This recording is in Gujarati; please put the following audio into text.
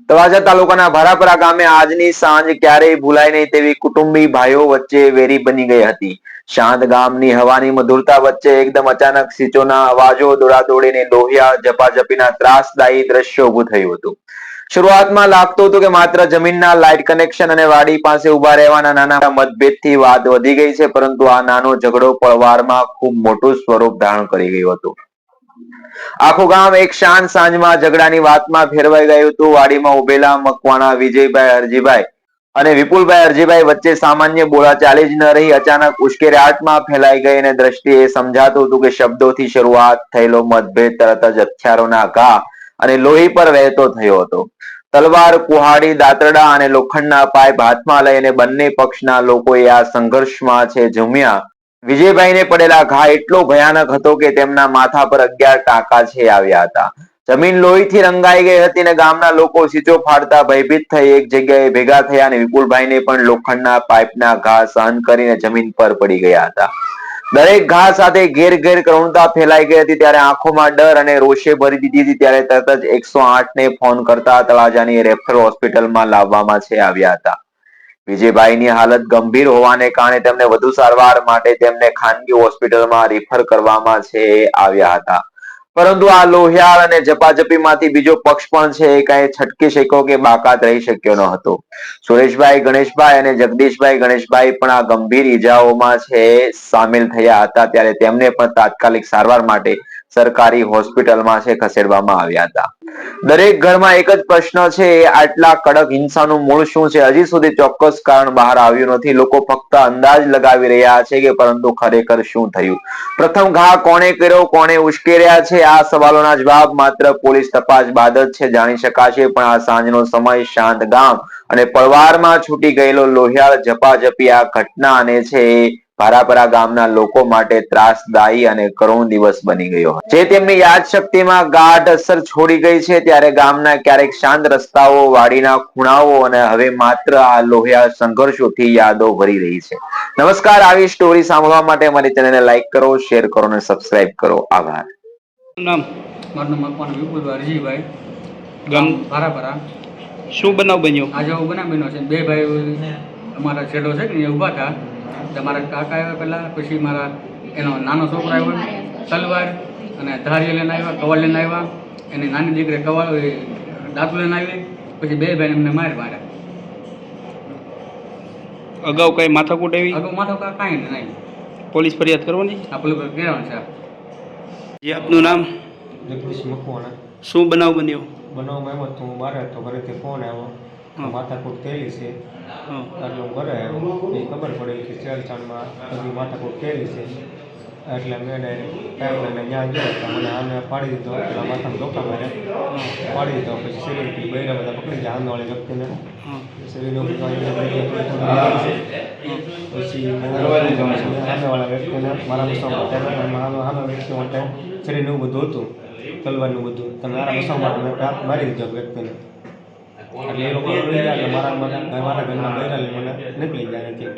તળાજા તાલુકાના ભરાપરા ગામે આજની સાંજ ક્યારેય ભૂલાય નહીં તેવી કુટુંબી ભાઈઓ વચ્ચે વેરી બની ગઈ હતી. શાંત ગામની હવાની મધુરતા વચ્ચે એકદમ અચાનક સિંચોના અવાજો, દોડાદોડીને લોહિયાળ ઝપાઝપીના ત્રાસદાયી દ્રશ્યો ઊભું થયું હતું. શરૂઆતમાં લાગતું હતું કે માત્ર જમીનના લાઇટ કનેક્શન અને વાડી પાસે ઉભા રહેવાના નાના મતભેદથી વાત વધી ગઈ છે, પરંતુ આ નાનો ઝઘડો પળવારમાં ખૂબ મોટું સ્વરૂપ ધારણ કરી ગયું હતું. આખું ગામ એક શાંત સાંજમાં ઝઘડાની વાતમાં ફેરવાઈ ગયું હતું. વાડીમાં ઉભેલા મકવાણા વિજયભાઈ હરજીભાઈ અને વિપુલભાઈ હરજીભાઈ વચ્ચે સામાન્ય બોલાચાલી જ ન રહી અચાનક ઉશ્કેરાટમાં ફેલાઈ ગઈ અને દ્રષ્ટિએ સમજાતું હતું કે શબ્દોથી શરૂઆત થયેલો મતભેદ તરત જ હથિયારોના ઘા અને લોહી પર વહેતો થયો હતો. તલવાર, કુહાડી, દાતરડા અને લોખંડના પાઇપ હાથમાં લઈને બંને પક્ષના લોકોએ આ સંઘર્ષમાં છે ઝૂમ્યા. વિજયભાઈને પડેલા ઘા એટલો ભયાનક હતો કે તેમના માથા પર 11 ટાંકા છે આવ્યા હતા. જમીન લોહીથી રંગાઈ ગઈ હતી અને ગામના લોકો સીચો ફાડતા ભયભીત થઈ એક જગ્યાએ ભેગા થયા અને વિપુલભાઈને પણ લોખંડના પાઇપના ઘા સહન કરીને જમીન પર પડી ગયા હતા. દરેક ઘા સાથે ઘેર ઘેર કરુણતા ફેલાઈ ગઈ હતી. ત્યારે આંખોમાં ડર અને રોષે ભરી દીધી હતી. ત્યારે તરત જ 108 ને ફોન કરતા તળાજાની રેફરલ હોસ્પિટલમાં લાવવામાં છે આવ્યા હતા. વિજયભાઈની હાલત ગંભીર હોવાને કારણે તેમને વધુ સારવાર માટે તેમને ખાનગી હોસ્પિટલમાં રિફર કરવામાં છે આવ્યા હતા. પરંતુ આ લોહિયાળ અને ઝપાઝપીમાંથી બીજો પક્ષ પણ છે કઈ છટકી શક્યો કે બાકાત રહી શક્યો ન હતો. સુરેશભાઈ ગણેશભાઈ અને જગદીશભાઈ ગણેશભાઈ પણ આ ગંભીર ઈજાઓમાં છે સામેલ થયા હતા. ત્યારે તેમને પણ તાત્કાલિક સારવાર માટે સરકારી હોસ્પિટલમાં છે ખસેડવામાં આવ્યા હતા. દરેક ઘરમાં એક જ પ્રશ્ન છે, આટલા કડક હિંસાનું મૂળ શું છે? હજી સુધી ચોક્કસ કારણ બહાર આવ્યું નથી. લોકો ફક્ત અંદાજ લગાવી રહ્યા છે કે પરંતુ ખરેખર શું થયું? પ્રથમ ઘા કોણે કર્યો, કોણે ઉશ્કેર્યા છે? આ સવાલોના જવાબ માત્ર પોલીસ તપાસ બાદ જ છે જાણી શકાશે. પણ આ સાંજનો સમય, શાંત ગામ અને પળવારમાં છૂટી ગયેલો લોહિયાળ ઝપાઝપી આ ઘટના અને છે ભારાપરા ગામના લોકો માટે ત્રાસદાયી અને કરુણ દિવસ બની ગયો જે તેમની યાદશક્તિમાં ગાઢ અસર છોડી ગઈ છે. ત્યારે ગામના ક્યારેક શાંત રસ્તાઓ, વાડીના ખૂણાઓ અને હવે માત્ર આ લોહિયાળ સંઘર્ષોથી યાદો ભરી રહી છે. નમસ્કાર, આવી સ્ટોરી સાંભળવા માટે અમારી ચેનલને લાઈક કરો, શેર કરો અને સબસ્ક્રાઇબ કરો. આભાર. નામ? મારું નામ મકવાણા વિપુલભાઈ હરજીભાઈ, ગામ ભારાપરા. શું બનાવ બન્યો? આજે હું બનાવ બન્યો છે. બે ભાઈ અમારા છેડો છે કે ઊભા હતા. મારા કાકા આવ્યા પહેલાં, પછી મારા એનો નાનો છોકરો આવ્યો, તલવાર અને ધારી લઈને આવ્યા, કવળ લઈને આવ્યા. એની નાની દીકરી કવળ દાંતું લઈને આવી. પછી બે ભાઈને એમને માર્યા. અગાઉ કઈ માથાકૂટ આવી? અગાઉ માથાકૂટ કાંઈ નહીં. પોલીસ ફરિયાદ કરવાની? આ પોલીસ કહેવાનું છે. જે આપનું નામ? જગદીશ મકવાણા. શું બનાવ બન્યો? બનાવમાં એમ જ હું બહાર હતો, ઘરેથી ફોન આવ્યો, માથાકૂટ થયેલી છે. એટલે હું ઘરે આવ્યો, એ ખબર પડી કે ચેલચાણમાં બધી માથાકૂટ થયેલી છે. એટલે મેં ટાઈમ લઈને ત્યાં ગયો તો મને આને પાડી દીધો. પેલા માથામાં ધોકા મારે પાડી દીધો. પછી શરીરથી બૈરા બધા પકડી ગયા આંદવાળી વ્યક્તિને. શરીરનો પછી સામેવાળા વ્યક્તિને મારા બસવા માટે સામે વ્યક્તિ માટે શરીરનું બધું હતું, તલવારનું બધું. તમે મારા બસવા માટે મેં હાથ મારી દીધો વ્યક્તિને. એટલે એ લોકો મારા ઘરના બૈરાને મને નીકળી ગયા નથી.